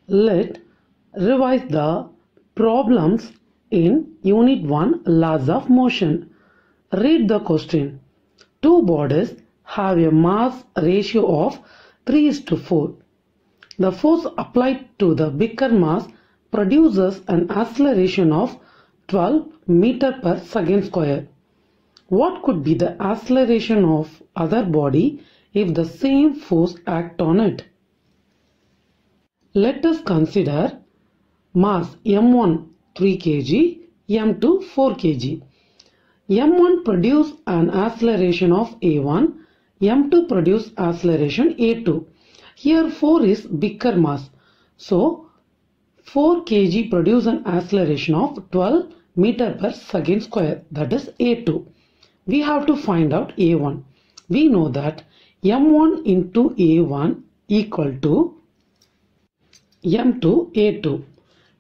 Let's revise the problems in Unit 1 Laws of Motion. Read the question. Two bodies have a mass ratio of 3:4. The force applied to the bigger mass produces an acceleration of 12 meter per second square. What could be the acceleration of other body if the same force act on it? Let us consider mass m1 3 kg, m2 4 kg. m1 produce an acceleration of a1, m2 produce acceleration a2. Here 4 is bigger mass. So 4 kg produce an acceleration of 12 meter per second square, that is a2. We have to find out a1. We know that m1 into a1 equal to m2 a2.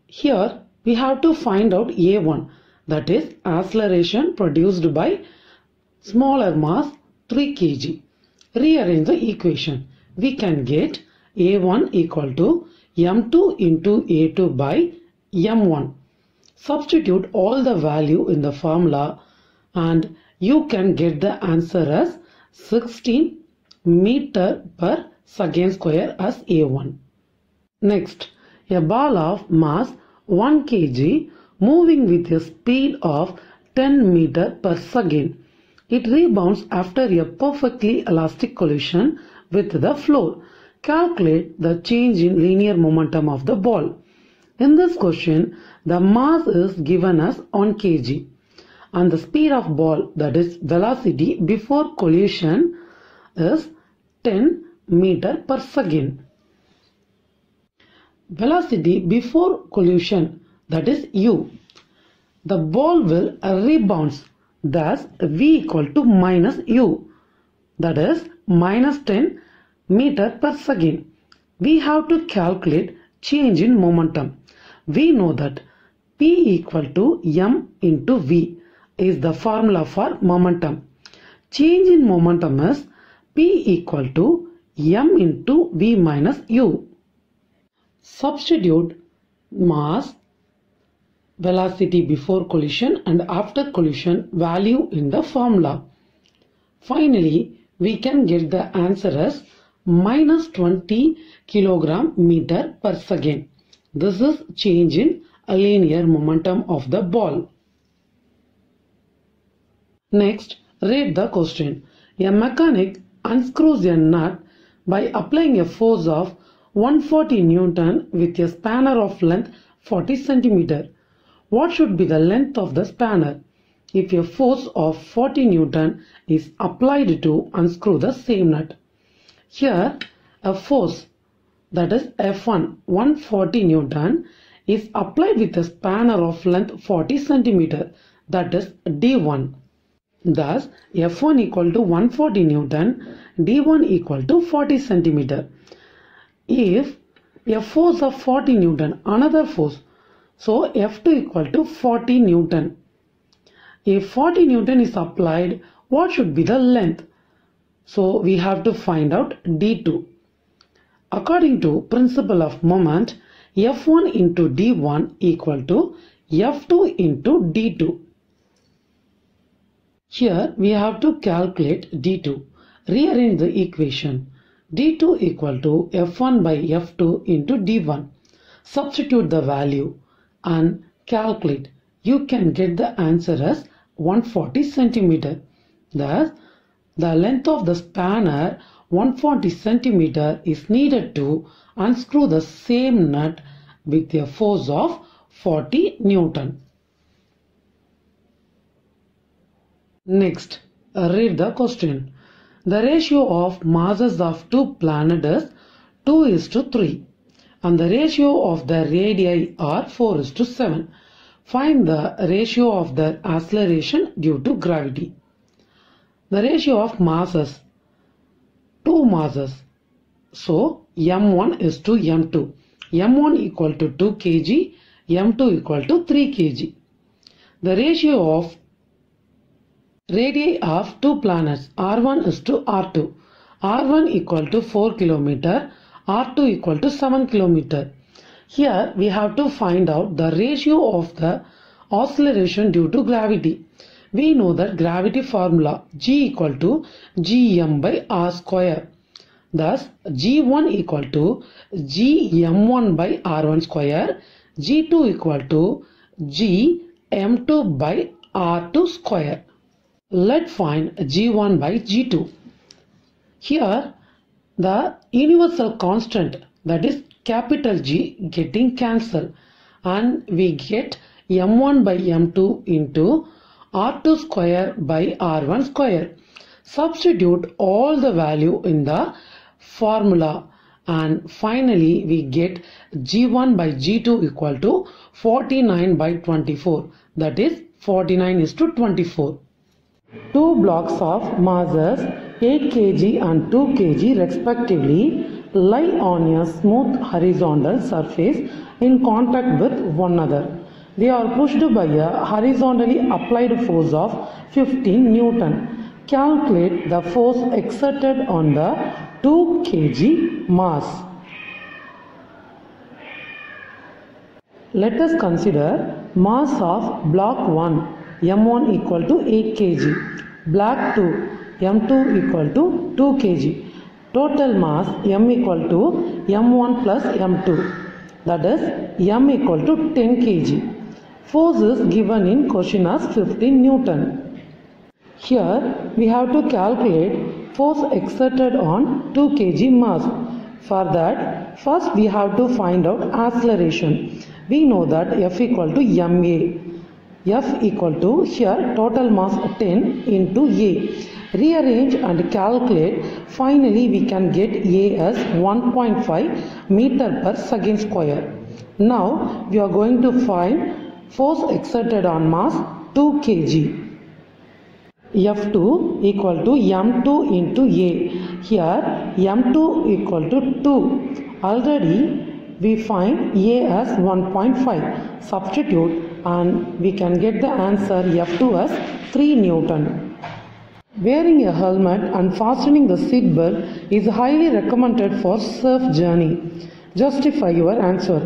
Here we have to find out a1, that is acceleration produced by smaller mass 3 kg. Rearrange the equation. We can get a1 equal to m2 into a2 by m1. Substitute all the value in the formula and you can get the answer as 16 meter per second square as a1. Next, a ball of mass 1 kg moving with a speed of 10 meter per second. It rebounds after a perfectly elastic collision with the floor. Calculate the change in linear momentum of the ball. In this question, the mass is given as 1 kg and the speed of ball, that is velocity before collision, is 10 meter per second. Velocity before collision, that is u. The ball will rebound, thus v equal to minus u, that is minus 10 meter per second. We have to calculate change in momentum. We know that P equal to m into v is the formula for momentum. Change in momentum is P equal to m into v minus u. Substitute mass, velocity before collision and after collision value in the formula. Finally, we can get the answer as minus 20 kilogram meter per second. This is change in linear momentum of the ball. Next, read the question. A mechanic unscrews a nut by applying a force of 140 Newton with a spanner of length 40 cm. What should be the length of the spanner if a force of 40 Newton is applied to unscrew the same nut? Here, a force, that is F1 140 Newton, is applied with a spanner of length 40 cm, that is D1. Thus, F1 equal to 140 Newton, D1 equal to 40 cm. If a force of 40 Newton, another force, so F2 equal to 40 Newton. If 40 Newton is applied, what should be the length? So we have to find out D2. According to principle of moment, F1 into D1 equal to F2 into D2. Here we have to calculate D2. Rearrange the equation. D2 equal to F1 by F2 into D1. Substitute the value and calculate. You can get the answer as 140 cm. Thus, the length of the spanner 140 cm is needed to unscrew the same nut with a force of 40 Newton. Next, read the question. The ratio of masses of two planets is 2:3 and the ratio of the radii are 4:7. Find the ratio of their acceleration due to gravity. The ratio of masses, two masses, so m1 is to m2. m1 equal to 2 kg, m2 equal to 3 kg. The ratio of radii of two planets, r1 is to r2. r1 equal to 4 km, r2 equal to 7 km. Here we have to find out the ratio of the acceleration due to gravity. We know that gravity formula G equal to Gm by R square. Thus G1 equal to Gm1 by R1 square, G2 equal to Gm2 by R2 square. Let's find G1 by G2. Here the universal constant, that is capital G, getting cancelled, and we get M1 by M2 into R2 square by R1 square. Substitute all the value in the formula and finally we get G1 by G2 equal to 49 by 24, that is 49:24. Two blocks of masses 8 kg and 2 kg respectively lie on a smooth horizontal surface in contact with one another. They are pushed by a horizontally applied force of 15 Newton. Calculate the force exerted on the 2 kg mass. Let us consider mass of block 1 M1 equal to 8 kg, block 2 M2 equal to 2 kg. Total mass M equal to M1 plus M2, that is M equal to 10 kg. Force is given in question as 15 Newton. Here we have to calculate force exerted on 2 kg mass. For that, first we have to find out acceleration. We know that F equal to ma. F equal to, here total mass 10 into A. Rearrange and calculate. Finally we can get A as 1.5 meter per second square. Now we are going to find force exerted on mass 2 kg. F2 equal to M2 into A. Here M2 equal to 2. Already we find A as 1.5. Substitute and we can get the answer F2 as 3 Newton. Wearing a helmet and fastening the seat belt is highly recommended for safe journey. Justify your answer.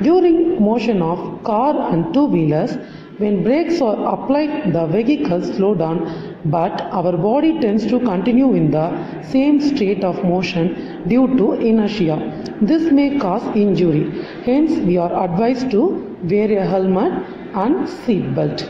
During motion of car and two-wheelers, when brakes are applied, the vehicle slows down, but our body tends to continue in the same state of motion due to inertia. This may cause injury. Hence, we are advised to wear a helmet and seat belt.